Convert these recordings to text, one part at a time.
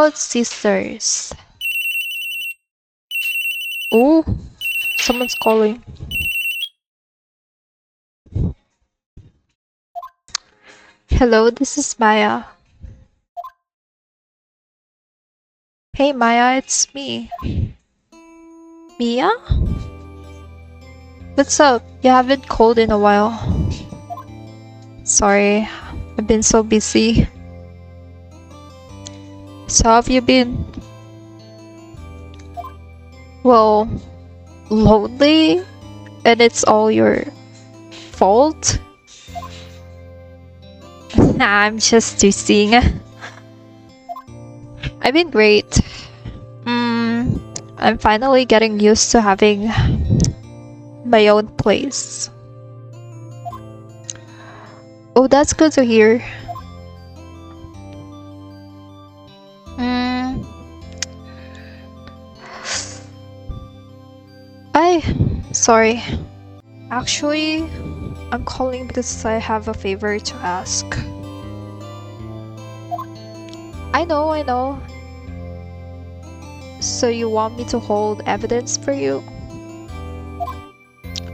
Oh, sisters. Oh, someone's calling. Hello, this is Maya. Hey Maya, it's me. Mia? What's up? You haven't called in a while. Sorry, I've been so busy. So how have you been? Well, lonely? And it's all your fault? Nah, I'm just teasing. I've been great. I'm finally getting used to having my own place. Oh, that's good to hear. Mm, I sorry. Actually, I'm calling because I have a favor to ask. I know. So you want me to hold evidence for you?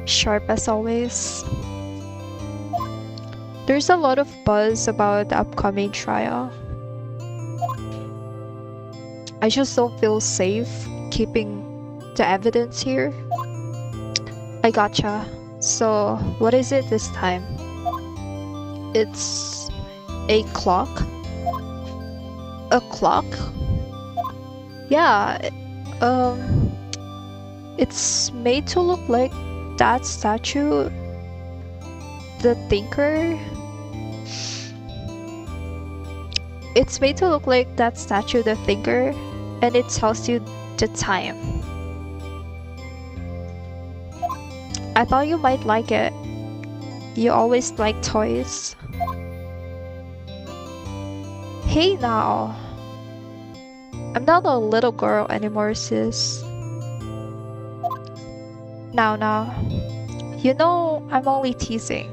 Sharp as always. There's a lot of buzz about the upcoming trial. I just don't feel safe keeping the evidence here. I gotcha. So, what is it this time? It's a clock? A clock? Yeah, it's made to look like that statue, the thinker. It's made to look like that statue, the thinker, and it tells you the time. I thought you might like it. You always like toys. Hey now. I'm not a little girl anymore, sis. Now. You know, I'm only teasing.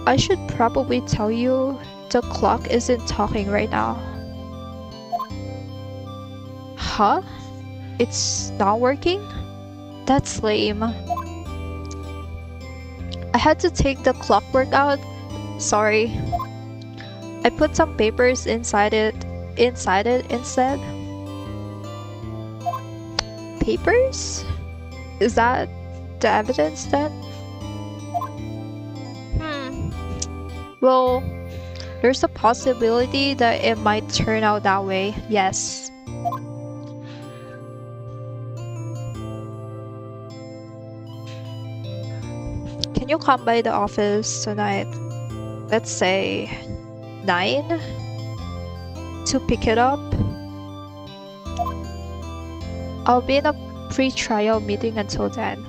I should probably tell you the clock isn't talking right now. Huh? It's not working? That's lame. I had to take the clockwork out. Sorry. I put some papers inside it instead. Papers? Is that the evidence then? Well, there's a possibility that it might turn out that way, yes. Can you come by the office tonight? Let's say 9 to pick it up? I'll be in a pre-trial meeting until then.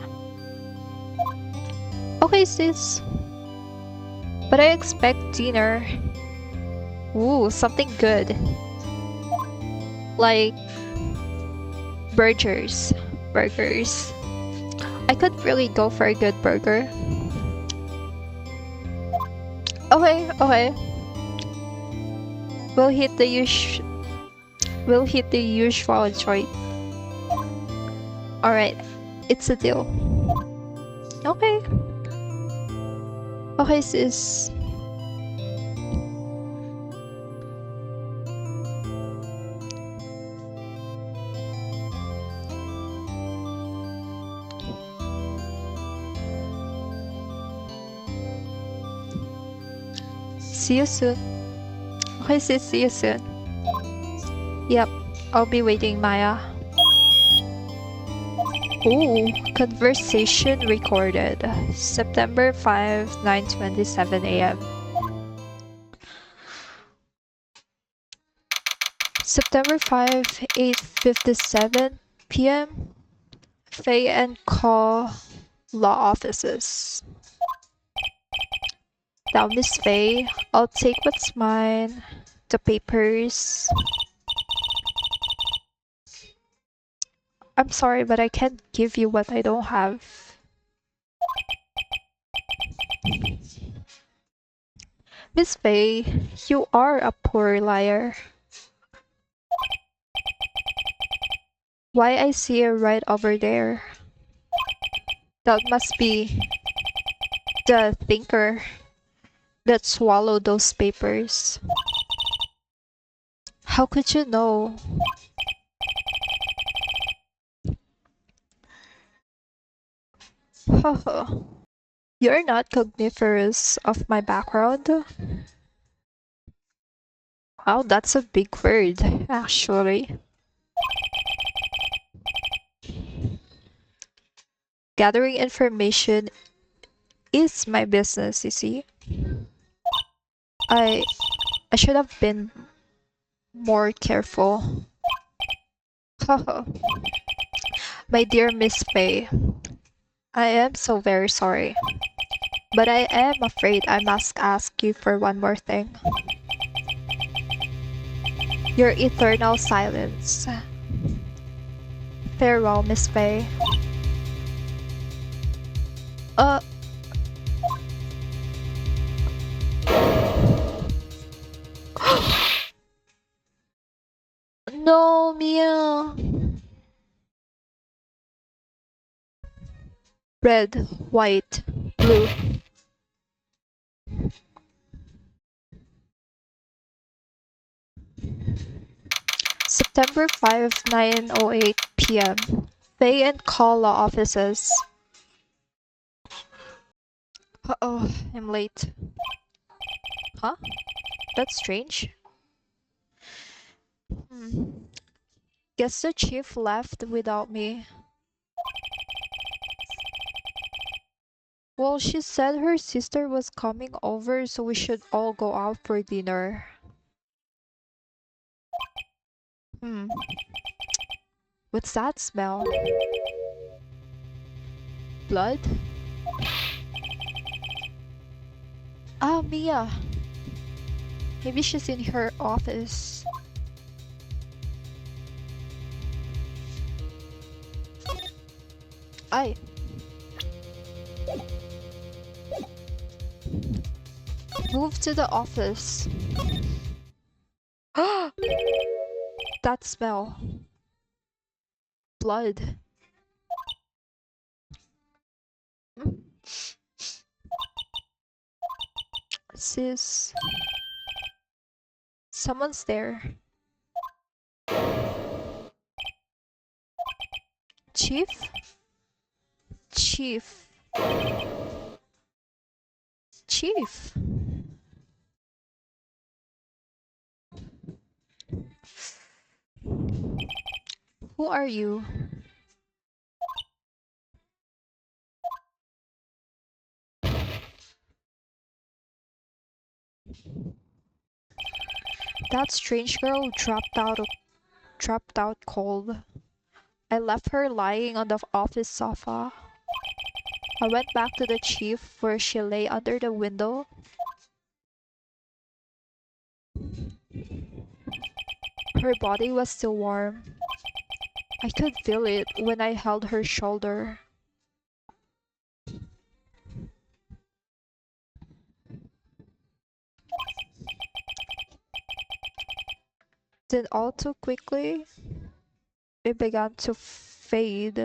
Okay, sis. But I expect dinner. Ooh, something good. Like burgers. I could really go for a good burger. Okay. We'll hit the usual joint. Alright, it's a deal. Okay. Okay, sis. See you soon. Okay, sis, see you soon. Yep, I'll be waiting, Maya. Ooh, conversation recorded. September 5, 9:27 a.m. September 5, 8:57 p.m. Faye and Call Law Offices. Now, Miss Faye, I'll take what's mine, the papers. I'm sorry, but I can't give you what I don't have. Miss Faye, you are a poor liar. Why I see it right over there? That must be the thinker that swallowed those papers. How could you know? Haha. You're not cogniferous of my background? Wow, that's a big word, actually. Gathering information is my business, you see. I I should have been more careful. Haha. My dear Miss Faye, I am so very sorry. But I am afraid I must ask you for one more thing. Your eternal silence. Farewell, Miss Faye. Uh... No, Mia! Red, white, blue. September 5, 9:08 p.m. Faye and Kala offices. Uh-oh, I'm late. Huh? That's strange. Guess the chief left without me. Well, she said her sister was coming over, so we should all go out for dinner. What's that smell? Blood? Ah, Mia. Maybe she's in her office. Ay. Move to the office. That smell. Blood. Sis. Someone's there. Chief? Chief. Chief. Who are you? That strange girl dropped out cold. I left her lying on the office sofa. I went back to the chief where she lay under the window. Her body was still warm. I could feel it when I held her shoulder. Then all too quickly, it began to fade.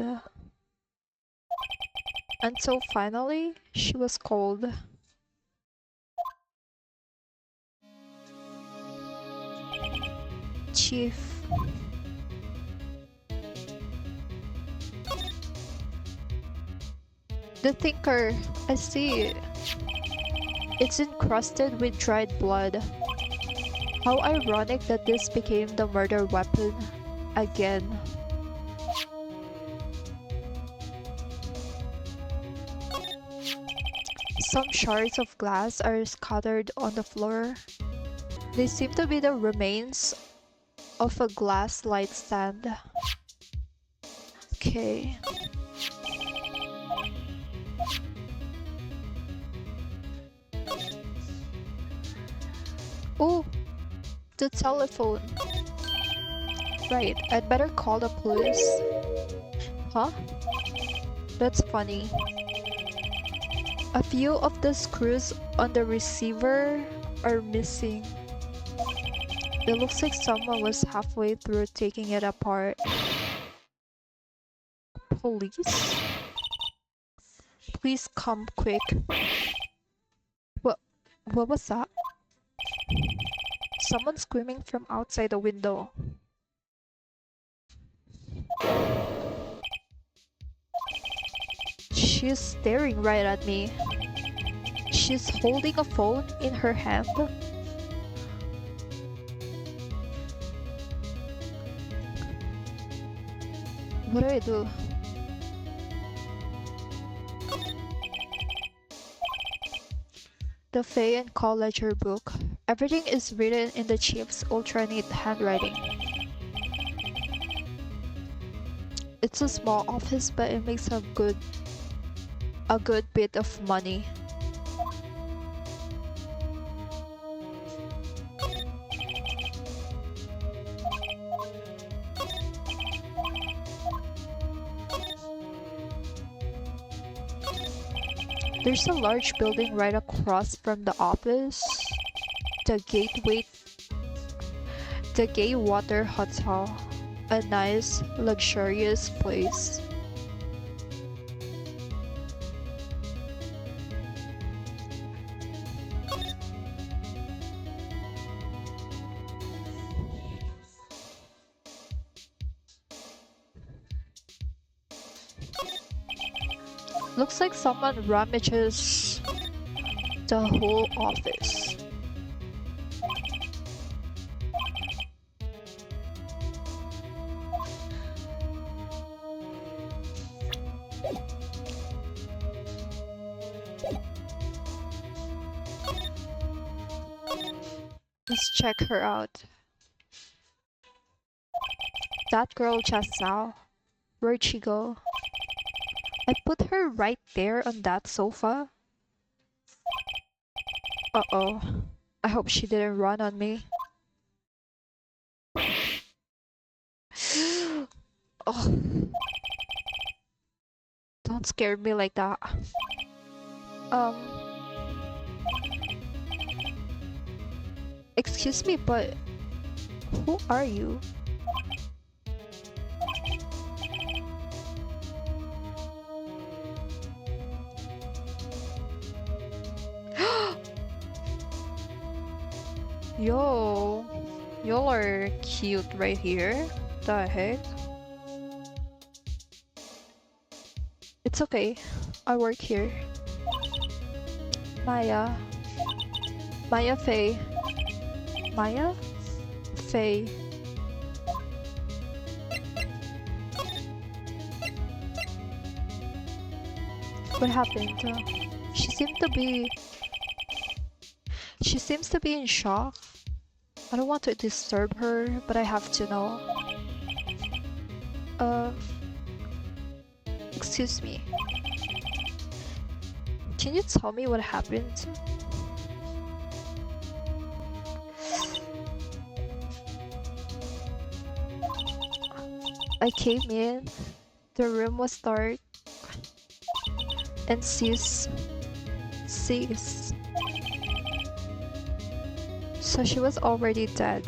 Until finally, she was cold. Chief. The thinker, I see it. It's encrusted with dried blood. How ironic that this became the murder weapon again. Some shards of glass are scattered on the floor. They seem to be the remains of a glass light stand. Okay. Oh, the telephone. Right, I'd better call the police. Huh? That's funny. A few of the screws on the receiver are missing. It looks like someone was halfway through taking it apart. Police? Please come quick. What what was that? Someone screaming from outside the window. She's staring right at me. She's holding a phone in her hand. What do I do? The Faye and Call Ledger book. Everything is written in the chief's ultra neat handwriting. It's a small office, but it makes a good bit of money. There's a large building right across from the office. The Gaywater Hotel. A nice, luxurious place. Looks like someone ramages the whole office. Let's check her out. That girl just now. Where'd she go? I put her right there on that sofa. Uh-oh. I hope she didn't run on me. Oh. Don't scare me like that. Excuse me, but who are you? Yo, y'all are cute right here. The heck? It's okay. I work here. Maya. Maya Faye. Maya? Faye. What happened? She seems to be in shock. I don't want to disturb her, but I have to know. Excuse me. Can you tell me what happened? I came in, the room was dark, and ceased. So she was already dead.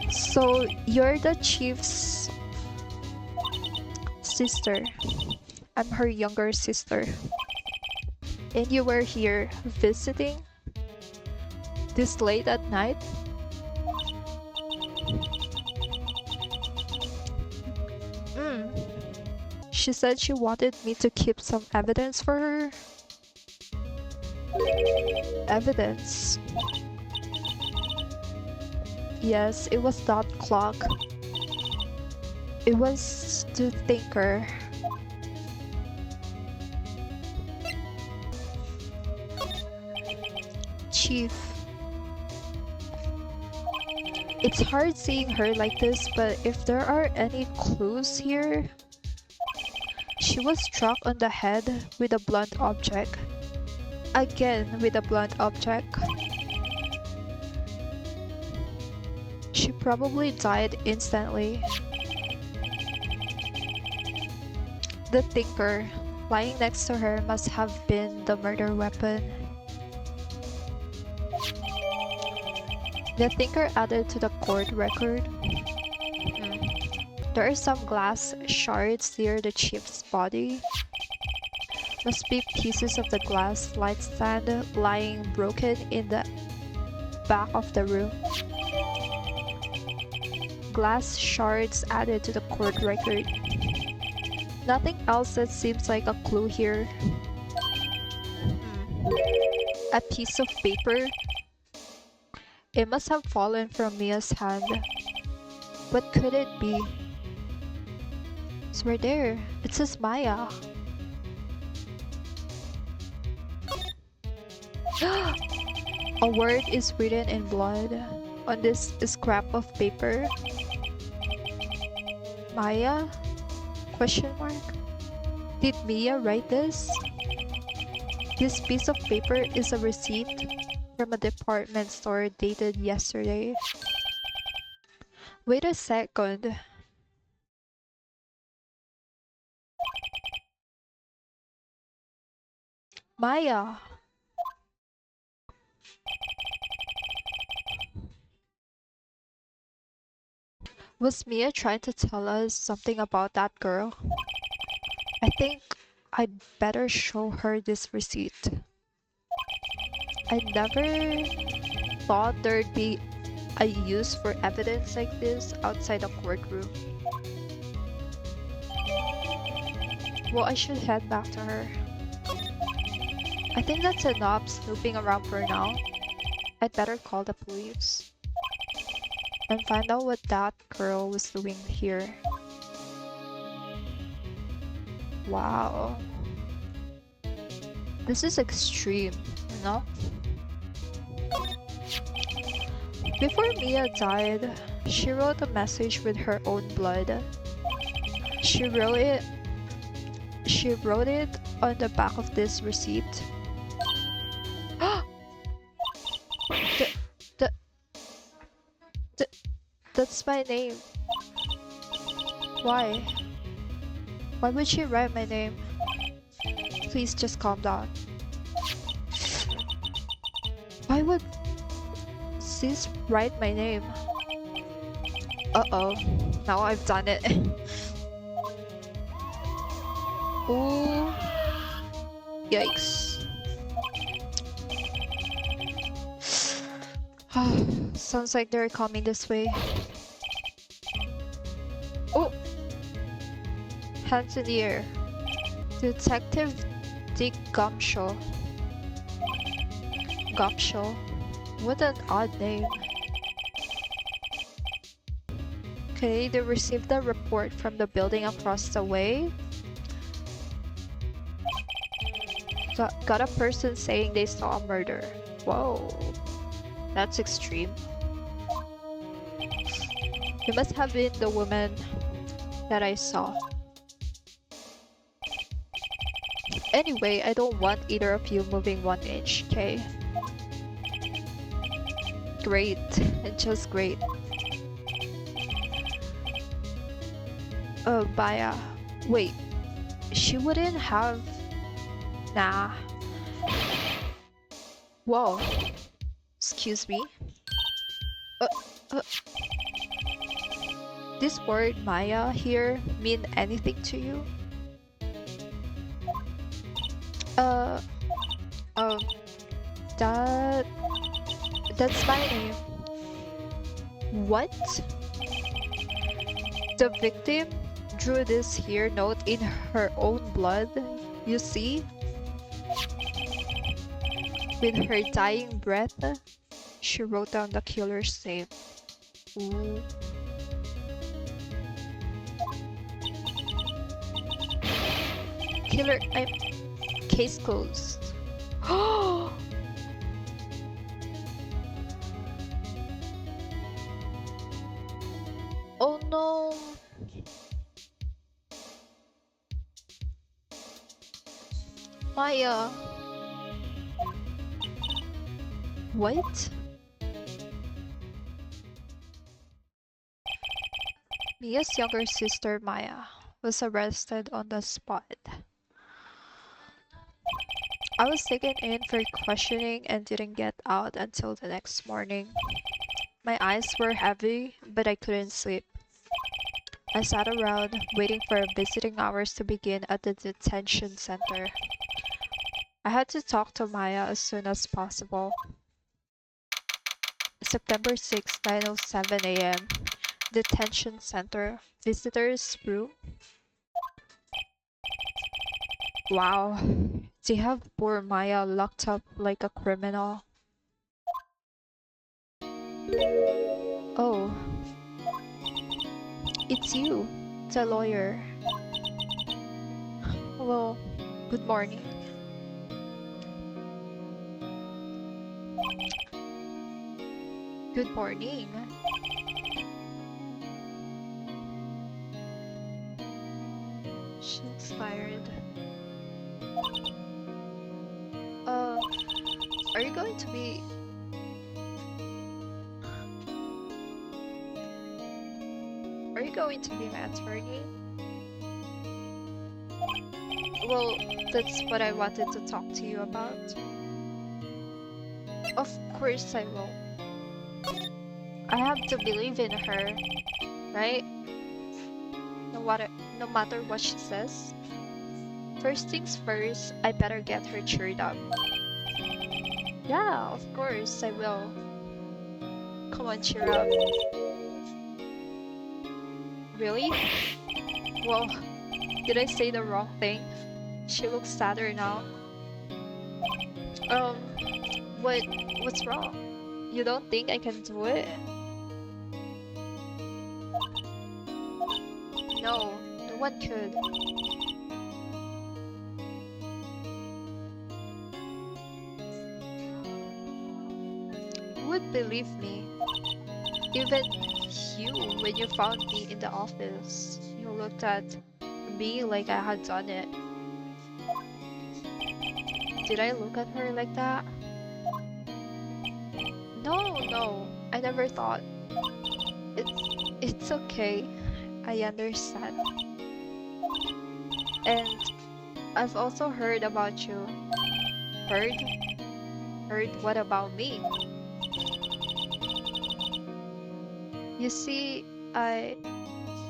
So you're the chief's sister. I'm her younger sister. And you were here visiting this late at night? She said she wanted me to keep some evidence for her. Evidence? Yes, it was that clock. It was the thinker. Chief. It's hard seeing her like this, but if there are any clues here... She was struck on the head with a blunt object. Again with a blunt object. She probably died instantly. The thinker. Lying next to her must have been the murder weapon. The thinker added to the court record. There are some glass shards near the chief's body. Must be pieces of the glass light stand lying broken in the back of the room. Glass shards added to the court record. Nothing else that seems like a clue here. A piece of paper. It must have fallen from Mia's hand. What could it be? It's right there. It says Maya. A word is written in blood on this scrap of paper. Maya? Question mark? Did Mia write this? This piece of paper is a receipt from a department store dated yesterday. Wait a second. Maya. Was Mia trying to tell us something about that girl? I think I'd better show her this receipt. I never thought there'd be a use for evidence like this outside a courtroom. Well, I should head back to her. I think that's enough snooping around for now. I'd better call the police and find out what that girl was doing here. Wow. This is extreme, you know? Before Mia died, she wrote a message with her own blood. She wrote it on the back of this receipt. the, that's my name. Why? Why would she write my name? Please just calm down. Why would sis write my name? Uh-oh. Now I've done it. Ooh. Yikes. Sounds like they're coming this way. Oh! Hands in the air. Detective Dick Gumshaw. Gumshaw? What an odd name. Okay, they received a report from the building across the way. Got a person saying they saw a murder. Whoa. That's extreme. It must have been the woman that I saw. Anyway, I don't want either of you moving 1 inch, okay? Great. Just great. Oh, Maya. Wait. She wouldn't have... Nah. Whoa. Excuse me? This word Maya here mean anything to you? That's my name. What? The victim drew this here note in her own blood, you see? With her dying breath, she wrote down the killer's name. Ooh. Killer, case closed. Oh no. Maya. What? Mia's younger sister Maya was arrested on the spot. I was taken in for questioning and didn't get out until the next morning. My eyes were heavy, but I couldn't sleep. I sat around, waiting for visiting hours to begin at the detention center. I had to talk to Maya as soon as possible. September 6, 9:07 a.m. Detention center. Visitors room. Wow. They have poor Maya locked up like a criminal. Oh, it's you, the lawyer. Hello. Good morning. Good morning. She's tired. Uh, are you going to be... Are you going to be my attorney? Well, that's what I wanted to talk to you about. Of course I will. I have to believe in her, right? No matter, no matter what she says. First things first, I better get her cheered up. Yeah, of course I will. Come on, cheer up. Really? Well, did I say the wrong thing? She looks sadder now. Um, what, what's wrong? You don't think I can do it? No, no one could. Who would believe me? Even you, when you found me in the office, you looked at me like I had done it. Did I look at her like that? No, no, I never thought. It's, it's okay. I understand. And I've also heard about you. Heard? Heard what about me? You see, I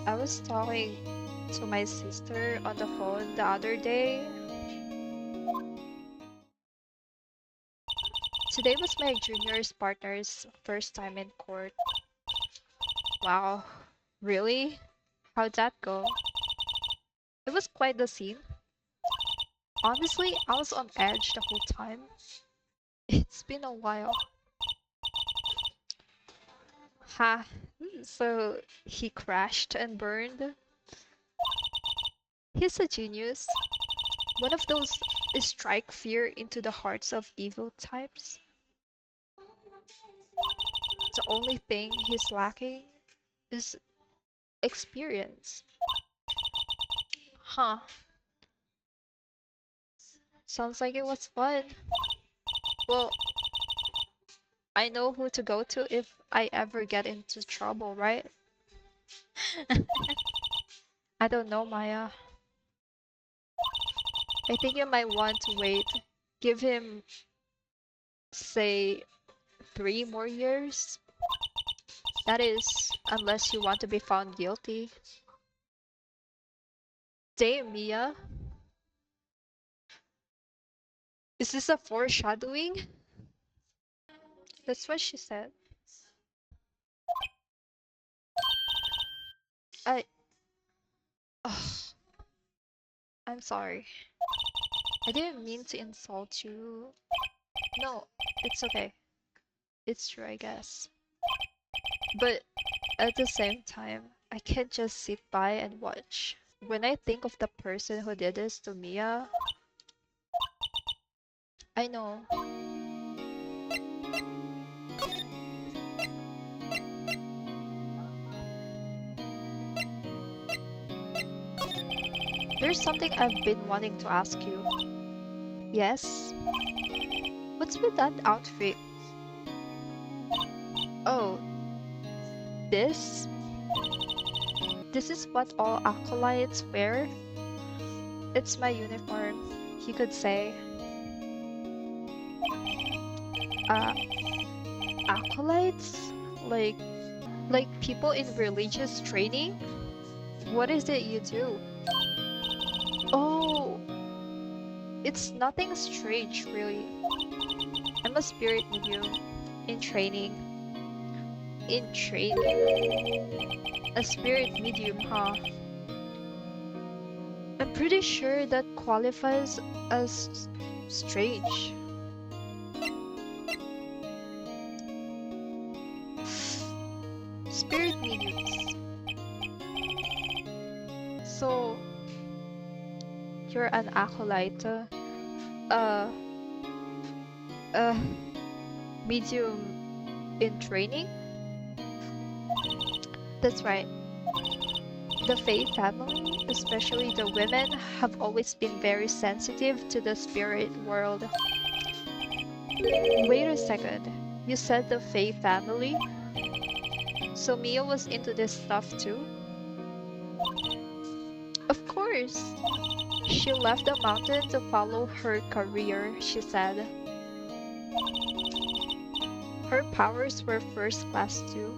was talking to my sister on the phone the other day. Today was my junior's partner's first time in court. Wow, really? How'd that go? It was quite the scene. Honestly, I was on edge the whole time. It's been a while. Ha, so he crashed and burned? He's a genius. One of those strike fear into the hearts of evil types. The only thing he's lacking is experience. Huh, sounds like it was fun. Well, I know who to go to if I ever get into trouble, right? I don't know, Maya. I think you might want to wait. Give him, say, 3 more years. That is, unless you want to be found guilty. Damn, Mia. Is this a foreshadowing? That's what she said. I. Ugh, I'm sorry. I didn't mean to insult you. No, it's okay. It's true, I guess. But at the same time, I can't just sit by and watch. When I think of the person who did this to Mia, I know. There's something I've been wanting to ask you. Yes? What's with that outfit? Oh, this? This is what all acolytes wear? It's my uniform, you could say. uh, acolytes? Like, like people in religious training? What is it you do? Oh, it's nothing strange, really. I'm a spirit medium in training. In training? A spirit medium, huh? I'm pretty sure that qualifies as strange. Spirit mediums. So, you're an acolyte, uh, uh, medium in training? That's right. The Fae family, especially the women, have always been very sensitive to the spirit world. Wait a second. You said the Fae family? So Mia was into this stuff too? Of course! She left the mountain to follow her career, she said. Her powers were first class too.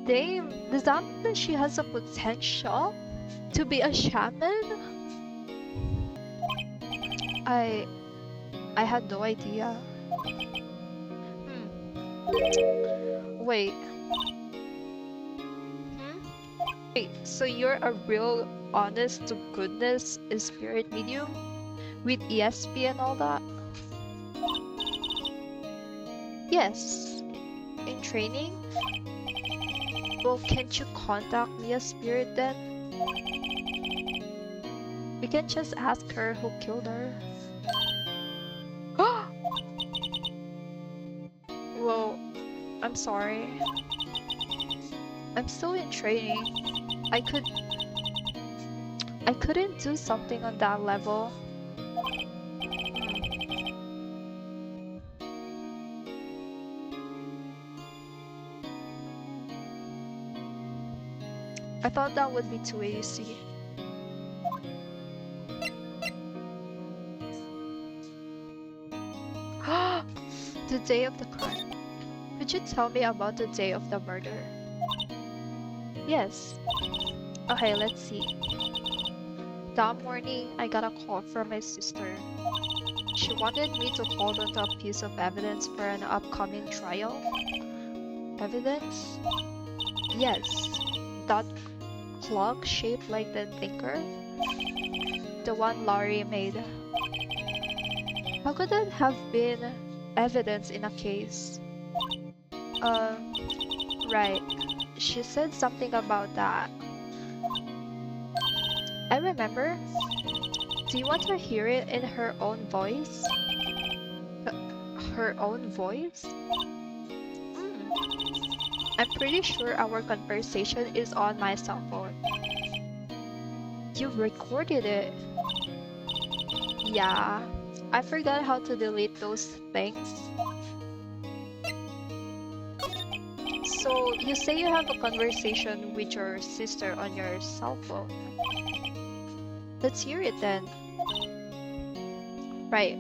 Damn, does that mean that she has a potential to be a shaman? I had no idea. Wait. Wait, so you're a real honest to goodness spirit medium? With ESP and all that? Yes. In training? Well, can't you contact me a spirit then? We can just ask her who killed her. Well, I'm sorry. I'm still in training. I couldn't do something on that level. I thought that would be too easy. The day of the crime. Could you tell me about the day of the murder? Yes. Okay, let's see. That morning, I got a call from my sister. She wanted me to hold onto a piece of evidence for an upcoming trial. Evidence? Yes. That clock shaped like the thinker? The one Laurie made. How could that have been evidence in a case? Right. She said something about that. I remember. Do you want to hear it in her own voice? Her own voice? I'm pretty sure our conversation is on my cell phone. You recorded it? Yeah. I forgot how to delete those things. So, you say you have a conversation with your sister on your cell phone. Let's hear it then. Right.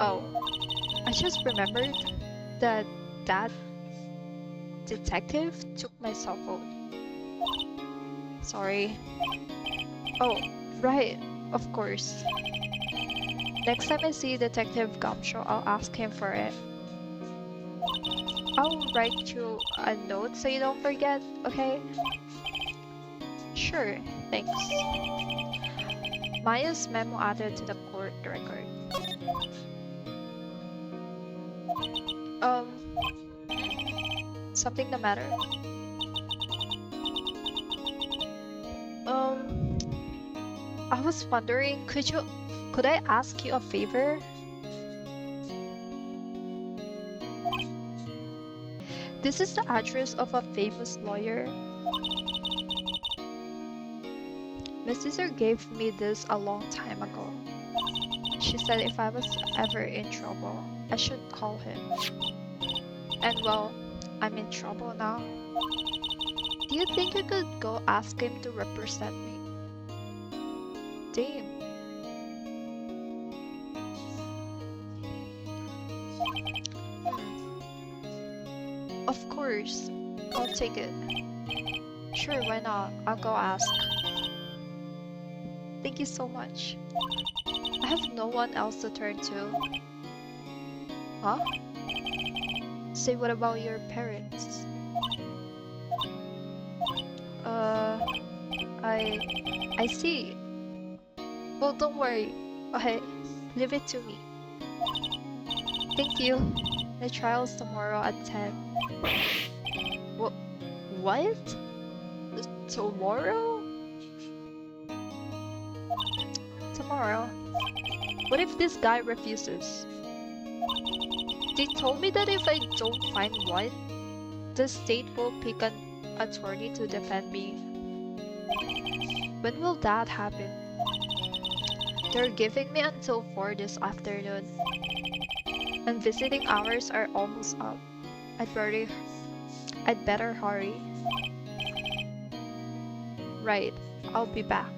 Oh, I just remembered that that detective took my cell phone. Sorry. Oh, right. Of course. Next time I see Detective Gumshoe, I'll ask him for it. I'll write you a note so you don't forget, okay? Sure, thanks. Maya's memo added to the court record. Something the matter? I was wondering, could I ask you a favor? This is the address of a famous lawyer. My sister gave me this a long time ago. She said if I was ever in trouble, I should call him. And well, I'm in trouble now. Do you think you could go ask him to represent me? Damn. Of course. I'll take it. Sure, why not? I'll go ask. Thank you so much. I have no one else to turn to. Huh? Say what about your parents? Uh, I... I see. Well, don't worry. Okay, leave it to me. Thank you. The trial's tomorrow at 10. What? What? Tomorrow? Tomorrow. What if this guy refuses? They told me that if I don't find one, the state will pick an attorney to defend me. When will that happen? They're giving me until 4 this afternoon. And visiting hours are almost up. I'd better hurry. Right, I'll be back.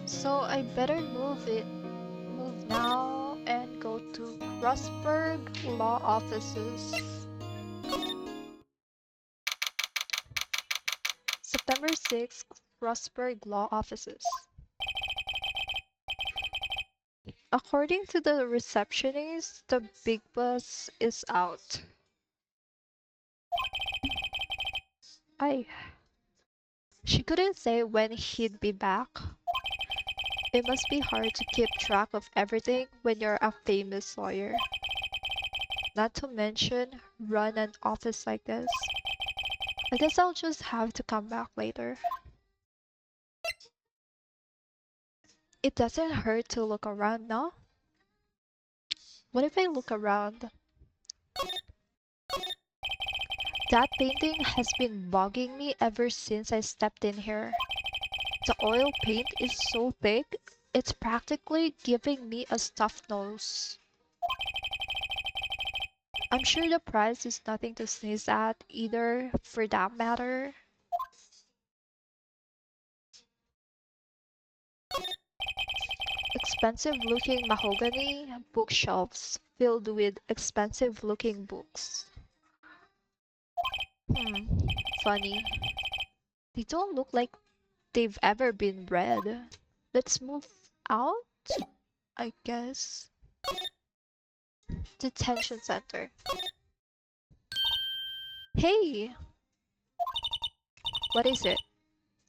So I better move now and go to Rosberg Law Offices. September 6th, Rosberg Law Offices. According to the receptionist, the big boss is out. She couldn't say when he'd be back. It must be hard to keep track of everything when you're a famous lawyer. Not to mention, run an office like this. I guess I'll just have to come back later. It doesn't hurt to look around, no? What if I look around? That painting has been bugging me ever since I stepped in here. The oil paint is so thick, it's practically giving me a stuffed nose. I'm sure the price is nothing to sneeze at either, for that matter. Expensive looking mahogany bookshelves filled with expensive looking books. Funny. They don't look like they've ever been read. Let's move out, I guess. Detention center. Hey! What is it?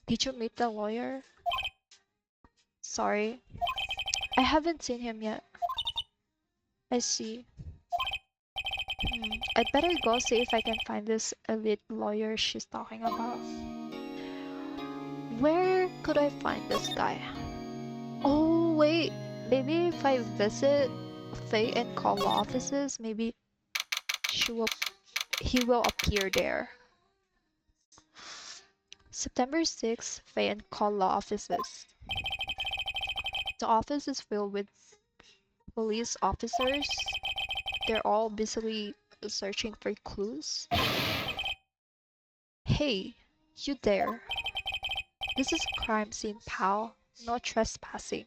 Did you meet the lawyer? Sorry. I haven't seen him yet. I see. I'd better go see if I can find this elite lawyer she's talking about. Where could I find this guy? Oh, wait. Maybe if I visit Faye and call law offices, maybe he will appear there. September 6th, Faye and call law offices. The office is filled with police officers. They're all busily searching for clues. Hey, you there? This is a crime scene, pal. No trespassing.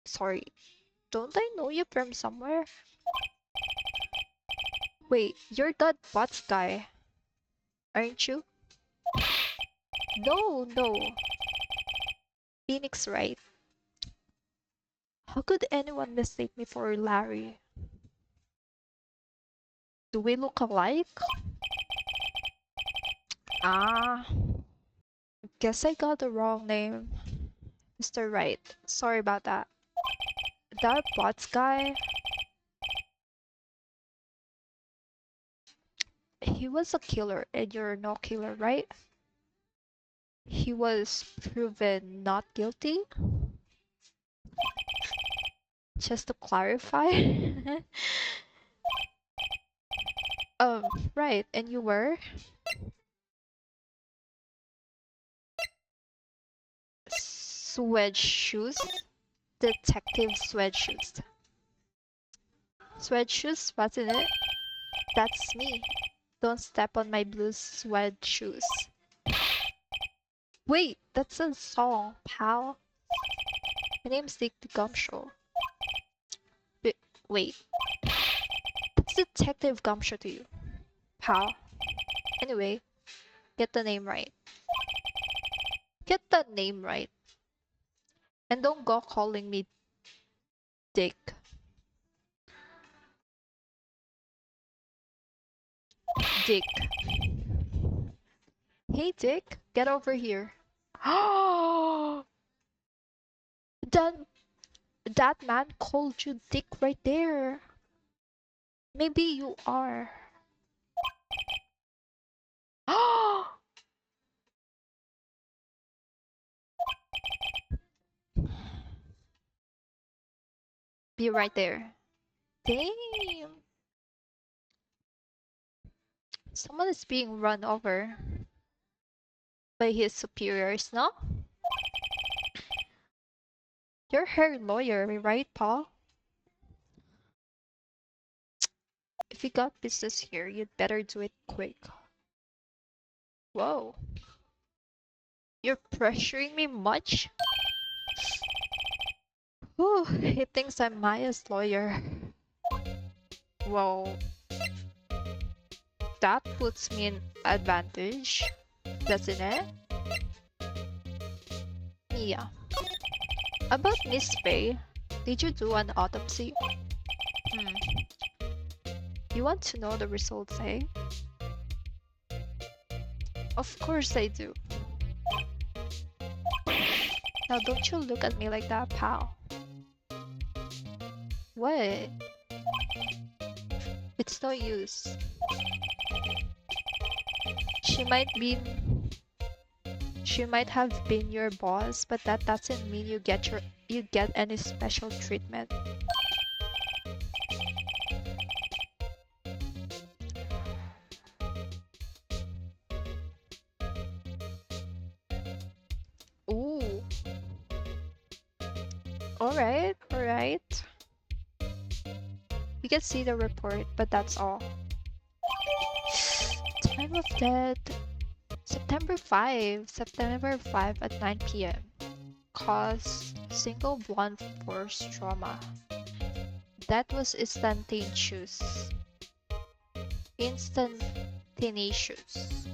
Sorry. Don't I know you from somewhere? Wait, you're that bots guy, aren't you? No. Phoenix, right? How could anyone mistake me for Larry? Do we look alike? Ah, guess I got the wrong name. Mr. Wright, sorry about that. That bots guy, he was a killer and you're no killer, right? He was proven not guilty? Just to clarify. Right, and you were? Swedge shoes? Detective Swedge shoes. Swedge shoes, wasn't it? That's me. Don't step on my blue suede shoes. Wait, that's a song, pal. My name's Dick the Gumshoe. Wait. Detective Gumshoe to you, pal? Anyway, get the name right. Get the name right. And don't go calling me Dick. Dick. Hey Dick, get over here. that that man called you Dick right there. Maybe you are. Be right there. Damn. Someone is being run over by his superiors, no? You're her lawyer, right, Paul? If you got business here, you'd better do it quick. Whoa. You're pressuring me much? Whew, he thinks I'm Maya's lawyer. Well, that puts me in advantage, doesn't it? Yeah. About Miss Faye, did you do an autopsy? Hmm. You want to know the results, eh? Of course I do. Now don't you look at me like that, pal. What? It's no use. She might be She might have been your boss, but that doesn't mean you get any special treatment. Ooh. Alright, alright. You can see the report, but that's all. Time of death. September 5 at 9 p.m. Cause single blunt force trauma. That was instantaneous. Instantaneous.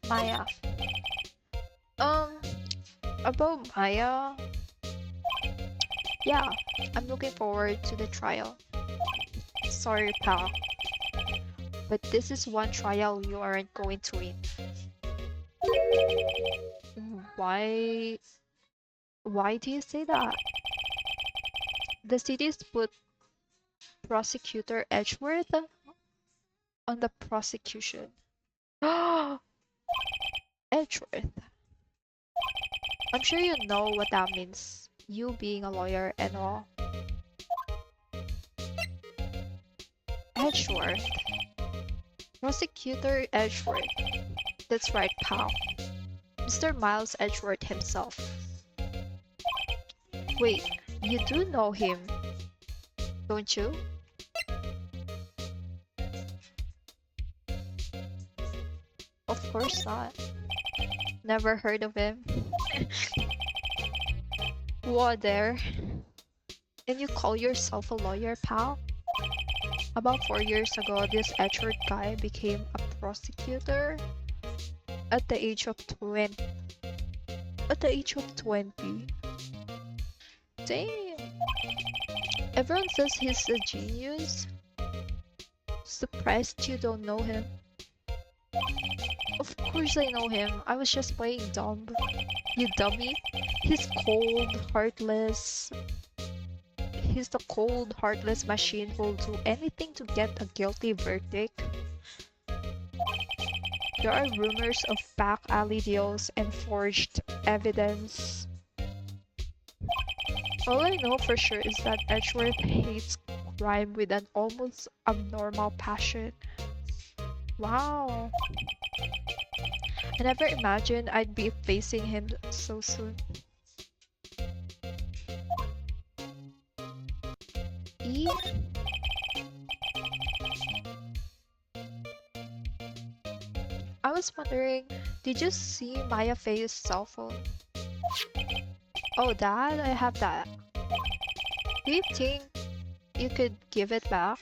Maya. About Maya. Yeah, I'm looking forward to the trial. Sorry, pal. But this is one trial you aren't going to win. Why? Why do you say that? The cities put Prosecutor Edgeworth on the prosecution. Edgeworth. I'm sure you know what that means. You being a lawyer and all. Edgeworth. Prosecutor Edgeworth. That's right, pal. Mr. Miles Edgeworth himself. Wait, you do know him, don't you? Of course not. Never heard of him. Whoa there. And you call yourself a lawyer, pal? About 4 years ago, this Edgeworth guy became a prosecutor at the age of 20. At the age of 20. Damn. Everyone says he's a genius. Surprised you don't know him. Of course I know him. I was just playing dumb. You dummy. He's cold, heartless. He's the cold, heartless machine who'll do anything to get a guilty verdict. There are rumors of back alley deals and forged evidence. All I know for sure is that Edgeworth hates crime with an almost abnormal passion. Wow. I never imagined I'd be facing him so soon. E? I was wondering, did you see Maya Faye's cell phone? Oh, that? I have that. Do you think you could give it back?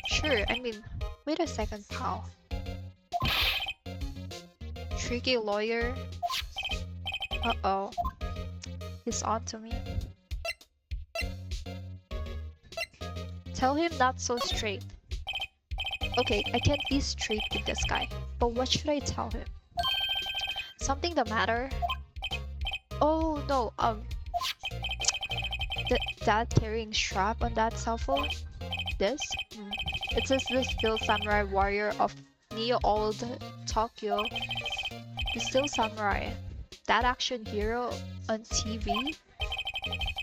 Sure, I mean, wait a second, pal. Tricky lawyer? Uh-oh. He's on to me. Tell him not so straight. Okay, I can't be straight with this guy, but what should I tell him? Something the matter? Oh no, that carrying strap on that cell phone? This? It says the Steel Samurai Warrior of Neo Old Tokyo. The Steel Samurai. That action hero on TV?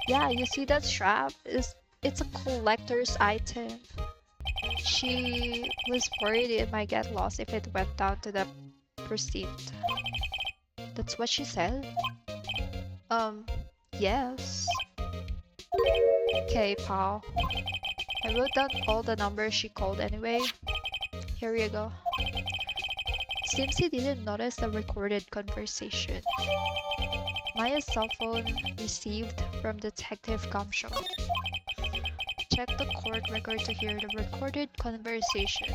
Yeah, you see that strap? It's a collector's item. She was worried it might get lost if it went down to the precinct. That's what she said? Yes. Okay, pal. I wrote down all the numbers she called anyway. Here you go. Seems he didn't notice the recorded conversation. Maya's cell phone received from Detective Gumshoe. Check the court record to hear the recorded conversation.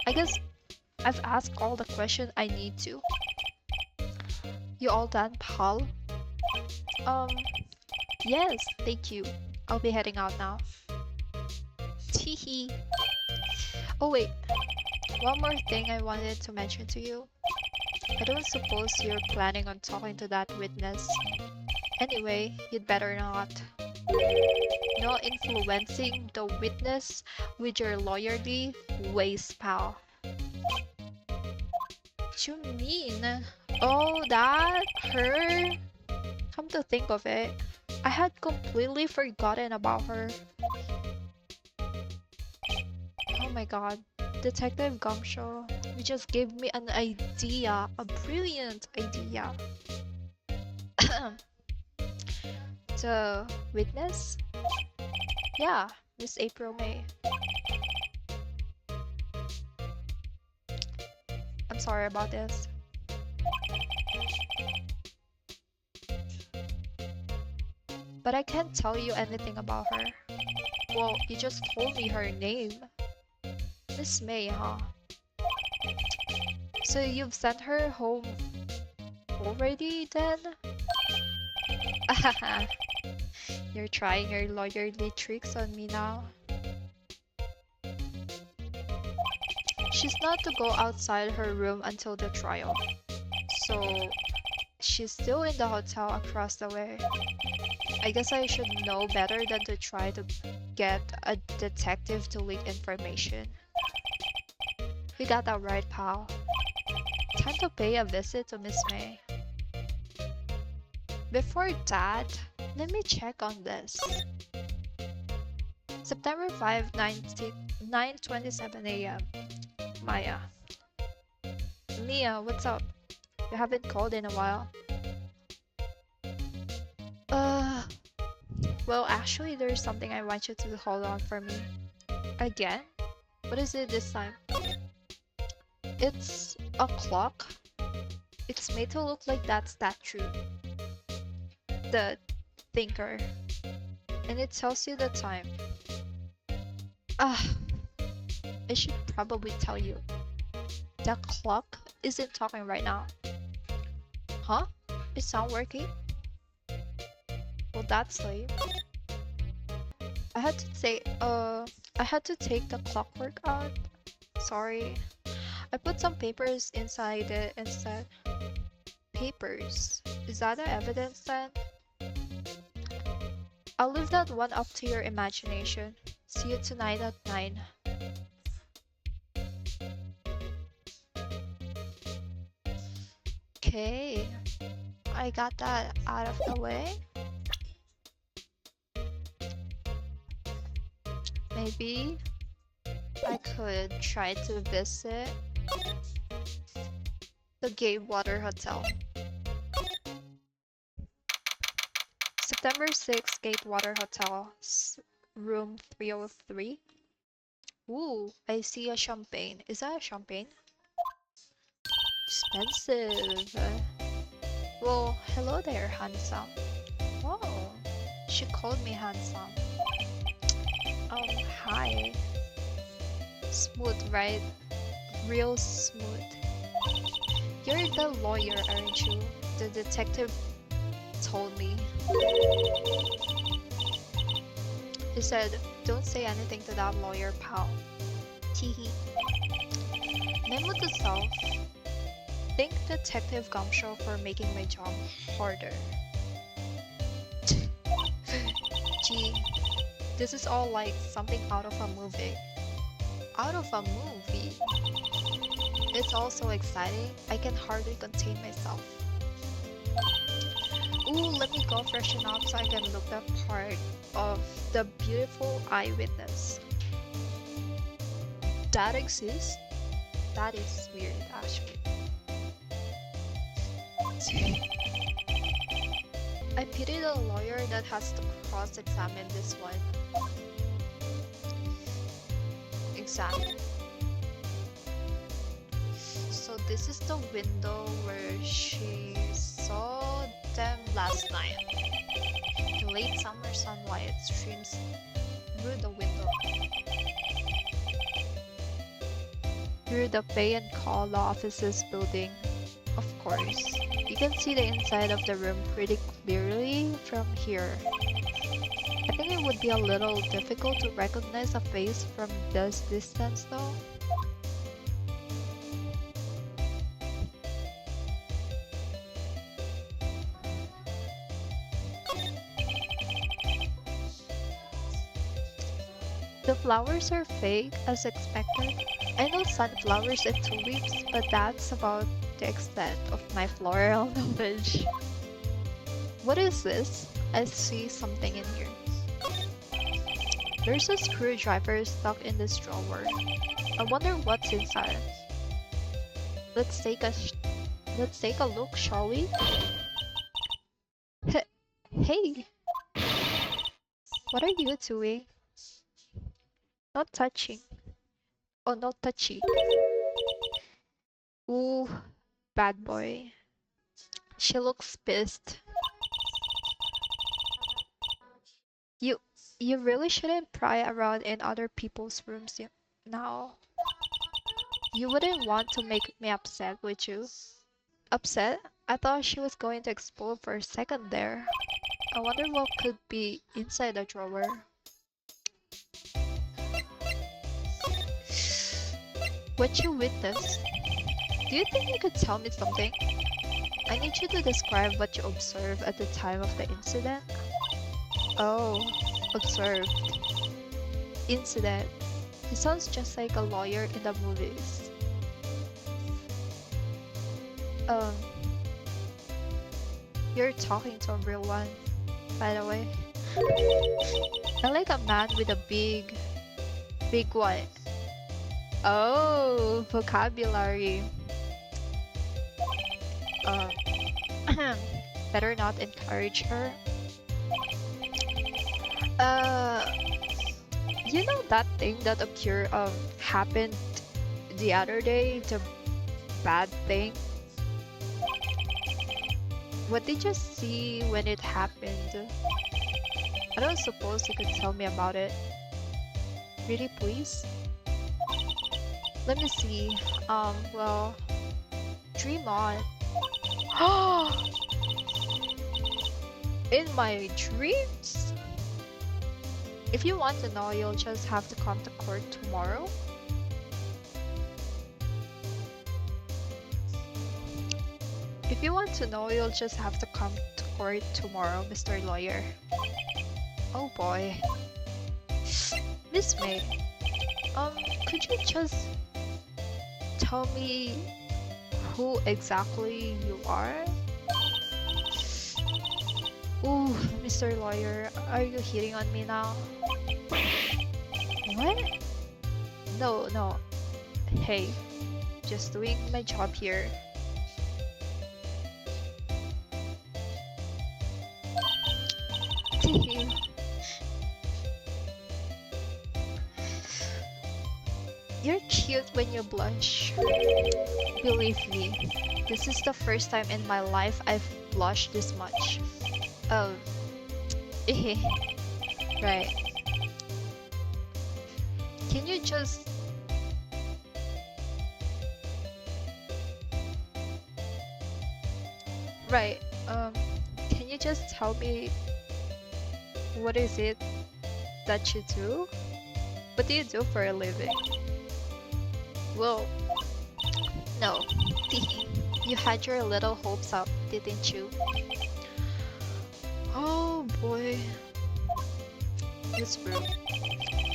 I guess I've asked all the questions I need to. You all done, pal? Yes, thank you. I'll be heading out now. Teehee. Oh wait, one more thing I wanted to mention to you. I don't suppose you're planning on talking to that witness. Anyway, you'd better not. No influencing the witness with your lawyerly ways, pal. What you mean? Oh, that? Her? Come to think of it, I had completely forgotten about her. Oh my god. Detective Gumshoe, you just gave me an idea, a brilliant idea. The witness? Yeah, Miss April May. I'm sorry about this. But I can't tell you anything about her. Well, you just told me her name. Miss May, huh? So you've sent her home already then? You're trying your lawyerly tricks on me now. She's not to go outside her room until the trial. So she's still in the hotel across the way. I guess I should know better than to try to get a detective to leak information. We got that right, pal. Time to pay a visit to Miss May. Before that, let me check on this. September 5, 9:27 a.m. Maya. Nia, what's up? You haven't called in a while. Well, actually, there's something I want you to hold on for me. Again? What is it this time? It's a clock. It's made to look like that statue. The thinker. And it tells you the time. I should probably tell you. The clock isn't talking right now. Huh? It's not working? Well, that's lame. I had to take the clockwork out. Sorry. I put some papers inside it instead. Papers? Is that the evidence then? I'll leave that one up to your imagination. See you tonight at 9. Okay. I got that out of the way. Maybe I could try to visit the Gatewater Hotel. September 6th, Gatewater Hotel, room 303. Ooh, I see a champagne. Is that a champagne? Expensive. Well, hello there, handsome. Oh, she called me handsome. Hi. Smooth, right? Real smooth. You're the lawyer, aren't you? The detective told me. He said, don't say anything to that lawyer, pal. Teehee. Memo to self. Thank Detective Gumshoe for making my job harder. Gee, this is all like something out of a movie. Out of a movie? It's all so exciting, I can hardly contain myself. Ooh, let me go freshen up so I can look the part of the beautiful eyewitness. That exists? That is weird, actually. I pity the lawyer that has to cross-examine this one. Exactly. So this is the window where she saw them last night. The late summer sunlight streams through the window. Through the pay and call law offices building. Of course. You can see the inside of the room pretty clearly from here. I think it would be a little difficult to recognize a face from this distance though. The flowers are fake, as expected. I know sunflowers and tulips, but that's about the extent of my floral knowledge. What is this? I see something in here. There's a screwdriver stuck in this drawer. I wonder what's inside. Let's take a let's take a look, shall we? Hey, what are you doing? Not touching. Oh, not touchy. Ooh, bad boy. She looks pissed. You you really shouldn't pry around in other people's rooms now. You wouldn't want to make me upset, would you? Upset? I thought she was going to explode for a second there. I wonder what could be inside the drawer. What you witnessed? Do you think you could tell me something? I need you to describe what you observed at the time of the incident. Oh, observed. Incident. He sounds just like a lawyer in the movies. Um, you're talking to a real one, by the way. I like a man with a big what? Oh, vocabulary. Um, better not encourage her. Uh, you know that thing that happened the other day, the bad thing? What did you see when it happened? I don't suppose you could tell me about it. Really, please? Let me see. Well, dream on. In my dreams? If you want to know, you'll just have to come to court tomorrow. If you want to know, you'll just have to come to court tomorrow, Mr. Lawyer. Oh boy. Miss May, could you just tell me who exactly you are? Ooh, Mr. Lawyer, are you hitting on me now? What? No, no. Hey, just doing my job here. You're cute when you blush. Believe me, this is the first time in my life I've blushed this much. Oh, right. Can you just... Right, can you just tell me what is it that you do? What do you do for a living? Well, no. You had your little hopes up, didn't you? Oh boy. It's rude.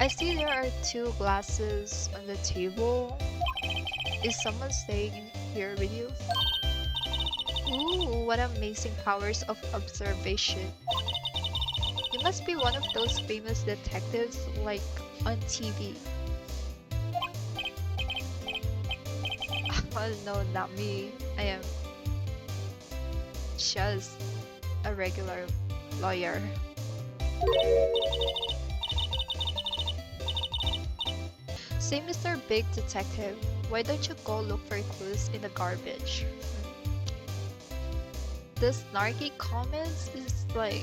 I see there are two glasses on the table. Is someone staying here with you? Ooh, what amazing powers of observation. You must be one of those famous detectives like on TV. Oh no, not me. I am just a regular lawyer. Say, Mr. Big Detective, why don't you go look for clues in the garbage? The snarky comments is like...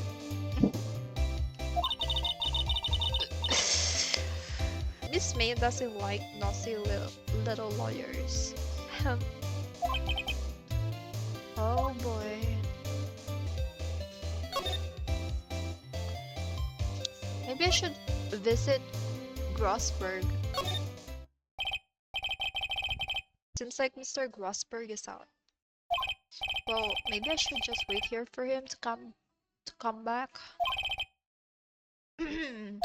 Miss May doesn't like nosy little lawyers. Oh boy. Maybe I should visit Grossberg. Seems like Mr. Grossberg is out. Well, maybe I should just wait here for him to come back. If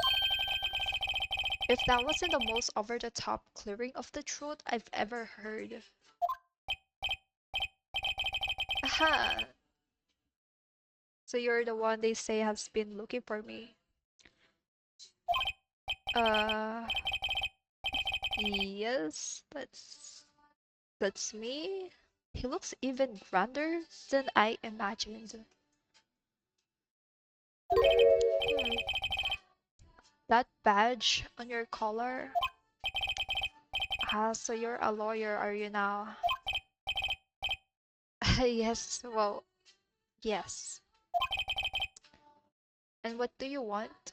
that wasn't the most over-the-top clearing of the truth I've ever heard. Aha! So you're the one they say has been looking for me. Yes, that's me. He looks even grander than I imagined. Hmm. That badge on your collar. Ah, so you're a lawyer, are you now? Yes, well, yes. And what do you want?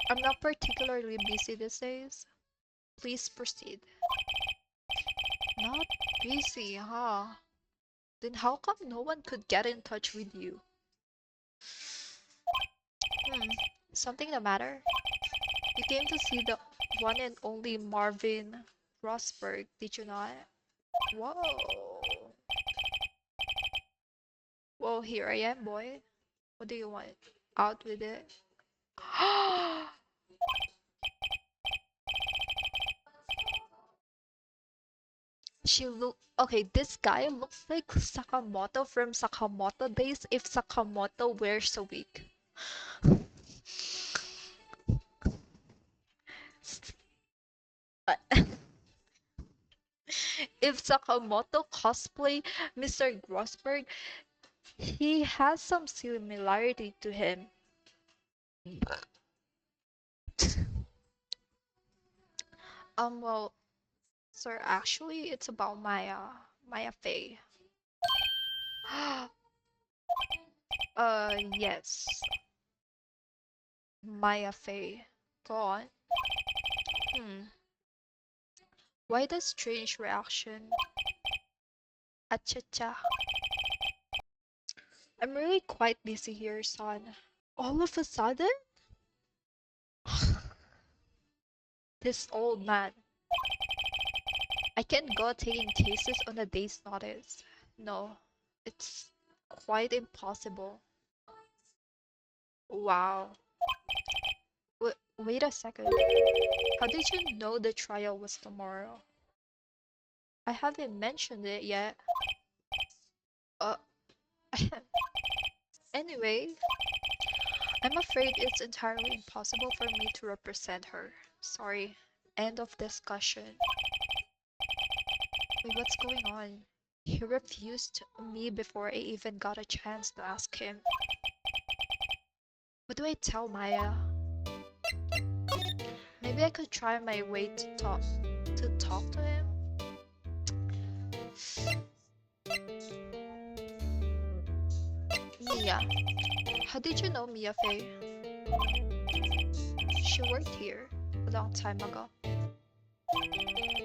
I'm not particularly busy these days. Please proceed. Not busy, huh? Then how come no one could get in touch with you? Hmm, something the matter? You came to see the one and only Marvin Rosberg, did you not? Whoa. Well, here I am, boy. What do you want? Out with it. She look okay, this guy looks like Sakamoto from Sakamoto Days if Sakamoto wears a wig. Uh, if Sakamoto cosplay Mr. Grossberg, he has some similarity to him. Well, sir, actually, it's about Maya Fey. Yes, Maya Fey. Go on. Hmm. Why the strange reaction? Achacha. I'm really quite busy here, son. All of a sudden? This old man. I can't go taking cases on a day's notice. No, it's quite impossible. Wow. Wait a second. How did you know the trial was tomorrow? I haven't mentioned it yet. Uh, anyway, I'm afraid it's entirely impossible for me to represent her. Sorry. End of discussion. Wait, what's going on? He refused me before I even got a chance to ask him. What do I tell Maya? Maybe I could try my way to talk to him. Mia. How did you know Mia Fey? She worked here. a long time ago.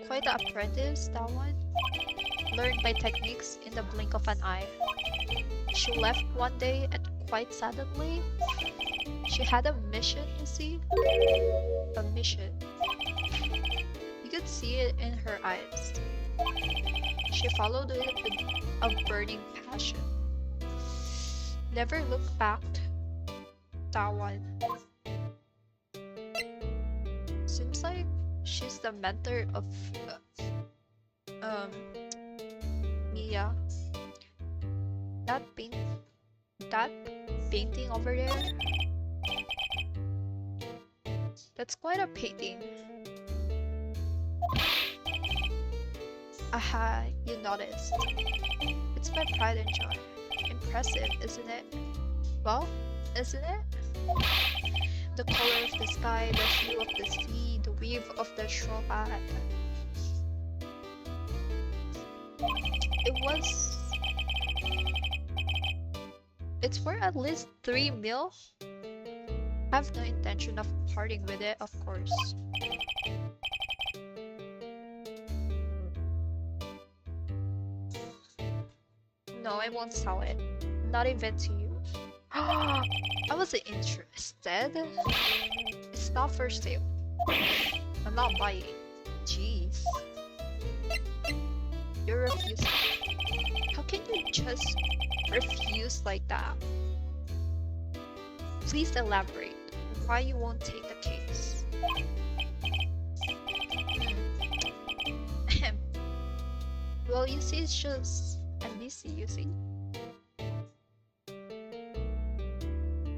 Quite the apprentice, that one. Learned my techniques in the blink of an eye. She left one day and quite suddenly. She had a mission, you see? A mission. You could see it in her eyes. She followed it with a burning passion. Never looked back. That one. Seems like she's the mentor of Mia. That paint, that painting over there. That's quite a painting. Aha, you noticed. It's my pride and joy. Impressive, isn't it? Well, isn't it? The color of the sky, the hue of the sea, the weave of the straw hat. It's for at least 3 mil? I have no intention of parting with it, of course. No, I won't sell it. Not even to you. I wasn't interested. It's not for sale. I'm not buying. Jeez. You're refusing. How can you just refuse like that? Please elaborate why you won't take the case. Well, you see, it's just NBC, you see.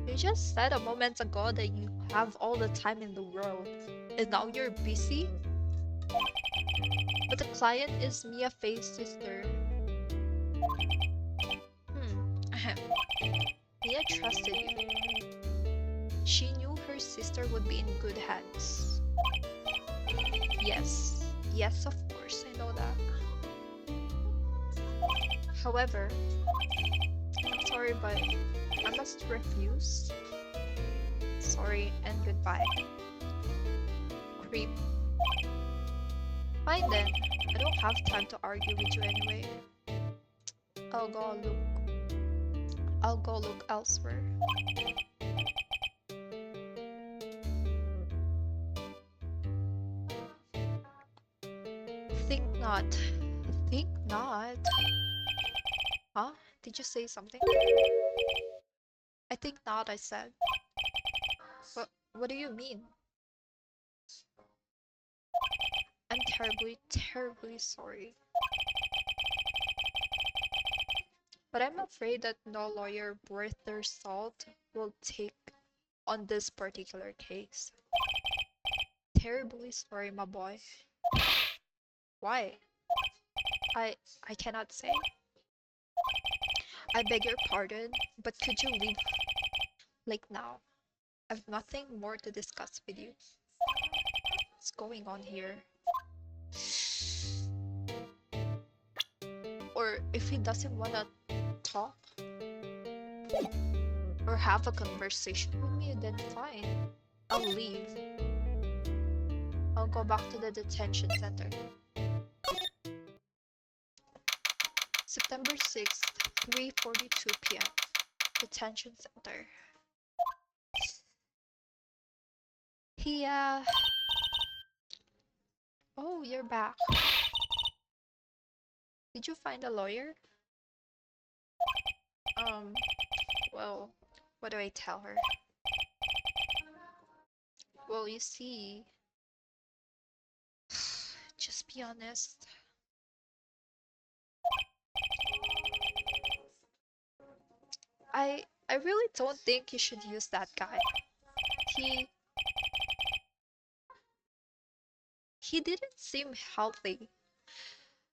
You just said a moment ago that you have all the time in the world, and now you're busy? But the client is Mia Faye's sister. Mia trusted you. She knew her sister would be in good hands. Yes, yes, of course, I know that. However, I'm sorry, but I must refuse. Sorry and goodbye. Creep. Fine then, I don't have time to argue with you anyway. I'll go look elsewhere. Think not. Think not. Huh? Did you say something? I think not, I said. What do you mean? I'm terribly, terribly sorry. But I'm afraid that no lawyer worth their salt will take on this particular case. Terribly sorry, my boy. Why? I cannot say. I beg your pardon, but could you leave like now? I've nothing more to discuss with you. What's going on here? Or if he doesn't wanna talk or have a conversation with me, then fine. I'll leave. I'll go back to the detention center. September 6th, 3:42 p.m. Detention center. Oh, you're back. Did you find a lawyer? Well, what do I tell her? Well, you see, just be honest. I really don't think you should use that guy. He didn't seem healthy.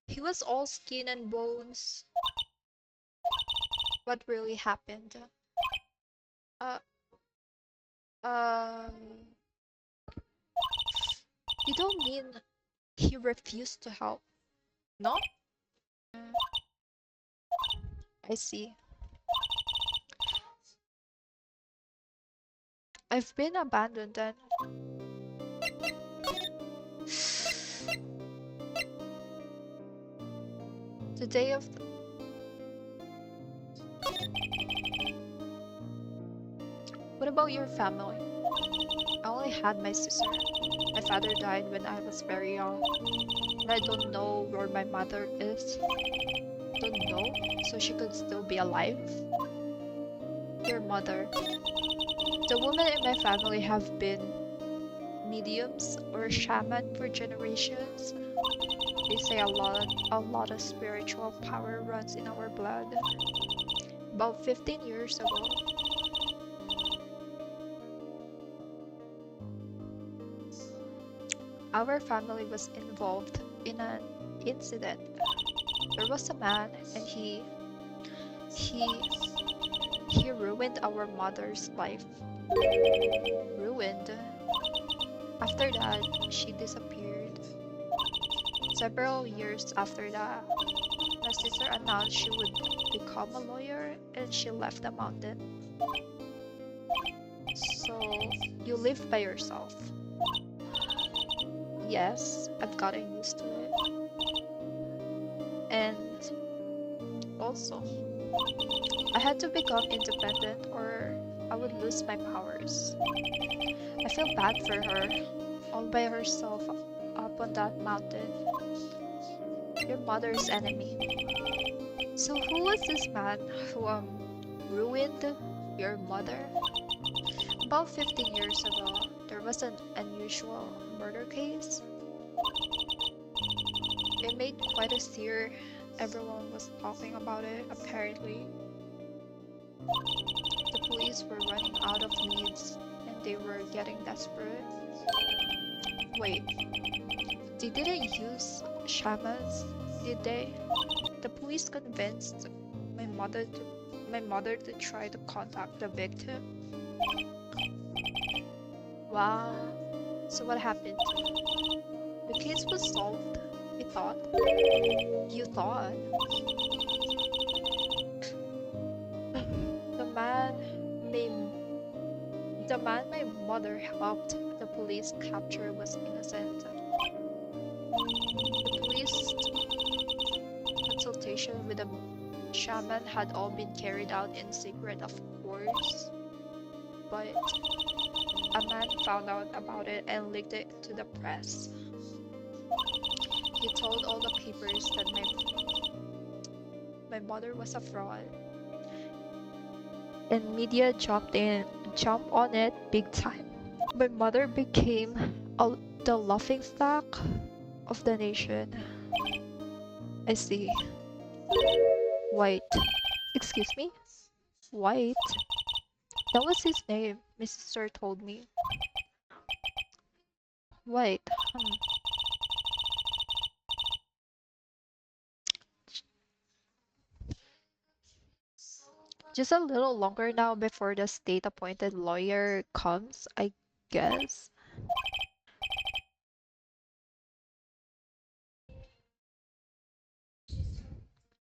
He was all skin and bones. What really happened? Uh, um, you don't mean he refused to help, no? Mm, I see. I've been abandoned then. day of What about your family? I only had my sister. My father died when I was very young, and I don't know where my mother is. Don't know, so she could still be alive. Your mother. The women in my family have been mediums or shaman for generations. They say a lot of spiritual power runs in our blood. About 15 years ago, our family was involved in an incident. There was a man and he he ruined our mother's life. Ruined. After that, she disappeared. Several years after that, my sister announced she would become a lawyer and she left the mountain. So, you live by yourself. Yes, I've gotten used to it. And also, I had to become independent or I would lose my powers. I feel bad for her, all by herself up on that mountain. Your mother's enemy. So who was this man who ruined your mother? About 15 years ago, there was an unusual murder case. It made quite a stir. Everyone was talking about it, apparently. The police were running out of leads and they were getting desperate. Wait, they didn't use shamans, did they? The police convinced my mother to try to contact the victim. Wow. So what happened? The case was solved, we thought. You thought. The man named the man my mother helped the police capture was innocent. The police consultation with the shaman had all been carried out in secret, of course. But a man found out about it and leaked it to the press. He told all the papers that my mother was a fraud. And media jumped on it big time. My mother became the laughingstock of the nation. I see. White. Excuse me? White? That was his name, my sister told me. White. Just a little longer now before the state-appointed lawyer comes, I guess.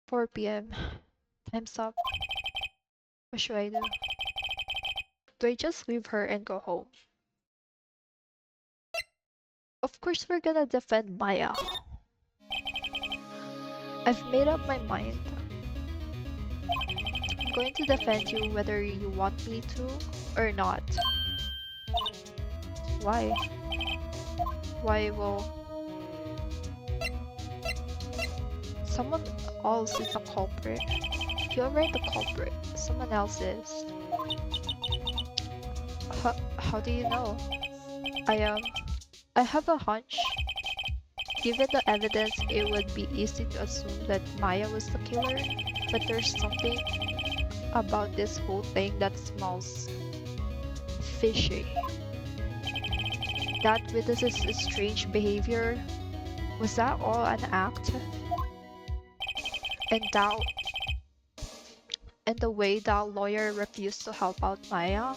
4 p.m. Time's up. What should I do? Do I just leave her and go home? Of course we're gonna defend Maya. I've made up my mind. I'm going to defend you whether you want me to or not. Why? Why will someone else is a culprit? You aren't the culprit. Someone else is. How do you know? I have a hunch. Given the evidence, it would be easy to assume that Maya was the killer, but there's something about this whole thing that smells fishy. That witness's strange behavior, was that all an act? And the way that lawyer refused to help out Maya?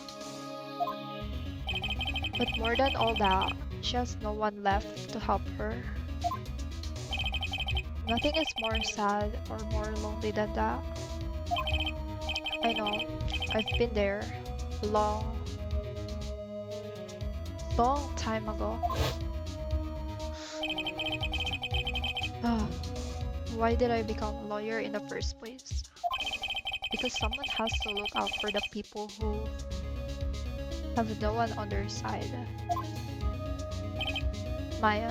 But more than all that, she has no one left to help her. Nothing is more sad or more lonely than that. I know, I've been there. Long time ago. Why did I become a lawyer in the first place? Because someone has to look out for the people who have no one on their side. Maya,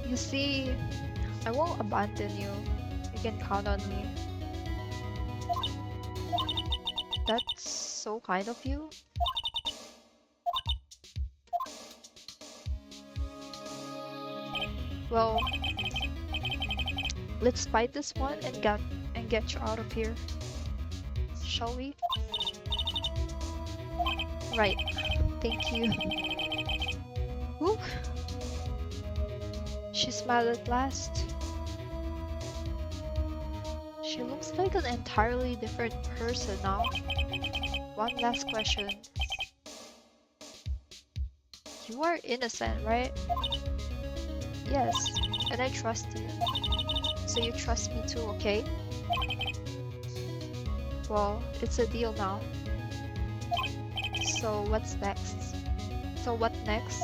you see, I won't abandon you. You can count on me. That's so kind of you. Well, let's fight this one and get you out of here. Shall we? Right. Thank you. Woo! She smiled at last. She looks like an entirely different person now. One last question. You are innocent, right? Yes, and I trust you. So you trust me too, okay? Well, it's a deal now. So what's next? So what next?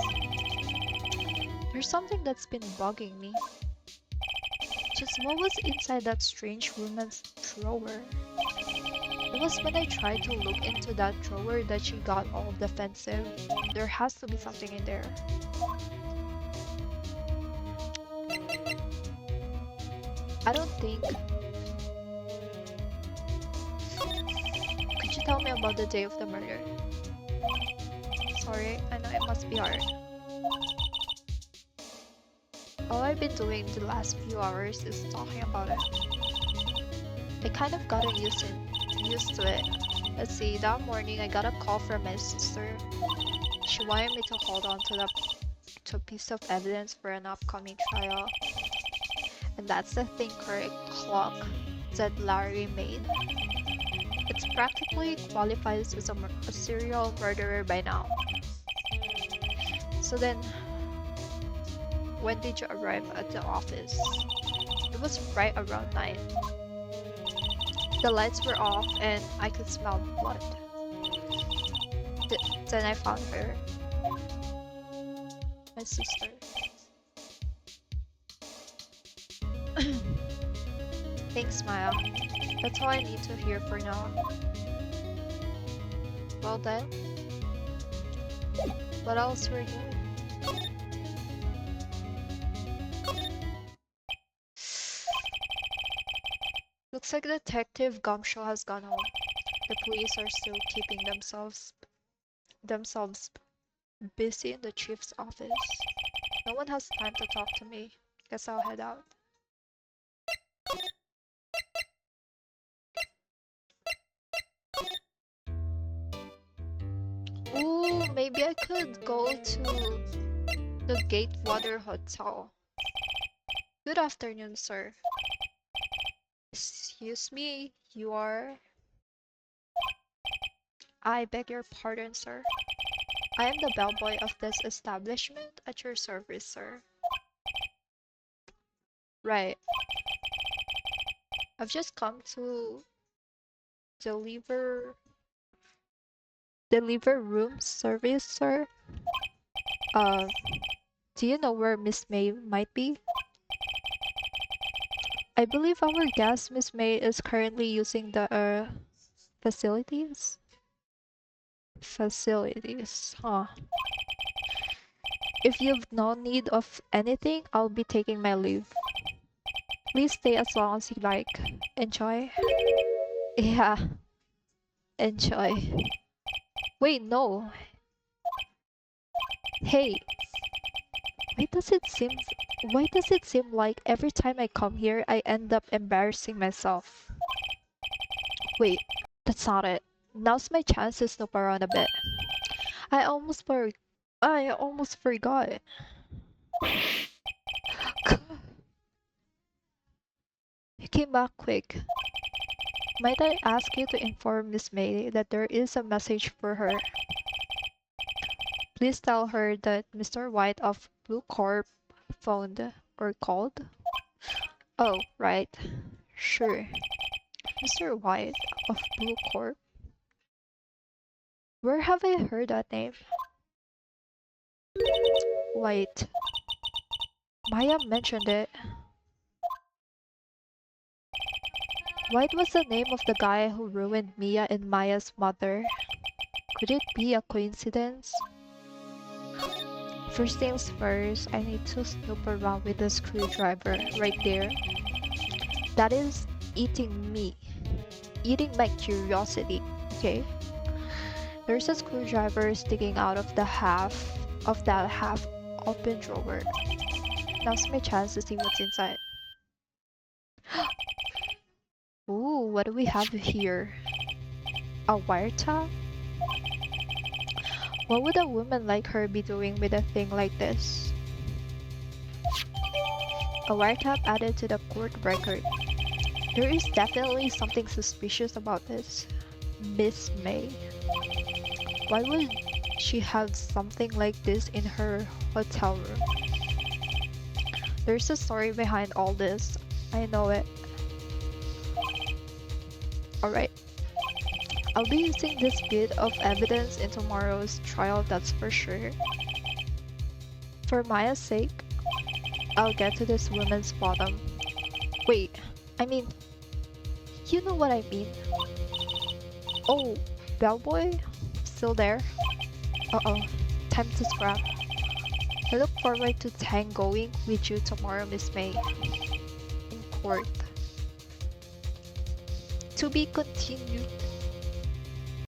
There's something that's been bugging me. Just what was inside that strange woman's drawer? It was when I tried to look into that drawer that she got all defensive. There has to be something in there. I don't think... Could you tell me about the day of the murder? Sorry, I know it must be hard. All I've been doing the last few hours is talking about it. I kind of gotten used to it. Let's see, that morning I got a call from my sister. She wanted me to hold on to a piece of evidence for an upcoming trial. And that's the thinker clock that Larry made. It's practically qualifies as a serial murderer by now. So then, when did you arrive at the office? It was right around 9. The lights were off and I could smell blood. Then I found her. My sister. Thanks, Maya. That's all I need to hear for now. Well then, what else were you doing? Looks like Detective Gumshoe has gone home. The police are still keeping themselves busy in the chief's office. No one has time to talk to me. Guess I'll head out. Ooh, maybe I could go to the Gatewater Hotel. Good afternoon, sir. Excuse me, you are... I beg your pardon, sir. I am the bellboy of this establishment at your service, sir. Right. I've just come to deliver room service, sir. Do you know where Miss May might be? I believe our guest, Miss May, is currently using the facilities. Facilities, huh? If you've no need of anything, I'll be taking my leave. Please stay as long as you like. Enjoy. Yeah, enjoy. Wait, no. Hey, why does it seem like every time I come here I end up embarrassing myself? Wait, that's not it. Now's my chance to snoop around a bit. I almost forgot. You came back quick. Might I ask you to inform Miss May that there is a message for her? Please tell her that Mr. White of Blue Corp phoned or called. Oh, right. Sure. Mr. White of Blue Corp. Where have I heard that name? White. Maya mentioned it. What was the name of the guy who ruined Mia and Maya's mother? Could it be a coincidence? First things first, I need to snoop around with the screwdriver right there. That is eating me. Eating my curiosity, okay? There's a screwdriver sticking out of that half open drawer. Now's my chance to see what's inside. Ooh, what do we have here? A wiretap? What would a woman like her be doing with a thing like this? A wiretap added to the court record. There is definitely something suspicious about this. Miss May. Why would she have something like this in her hotel room? There's a story behind all this. I know it. Alright. I'll be using this bit of evidence in tomorrow's trial, that's for sure. For Maya's sake, I'll get to this woman's bottom. Wait, I mean, you know what I mean. Oh, bellboy? Still there? Uh-oh, time to scrap. I look forward to tangoing with you tomorrow, Miss May. In court. To be continued.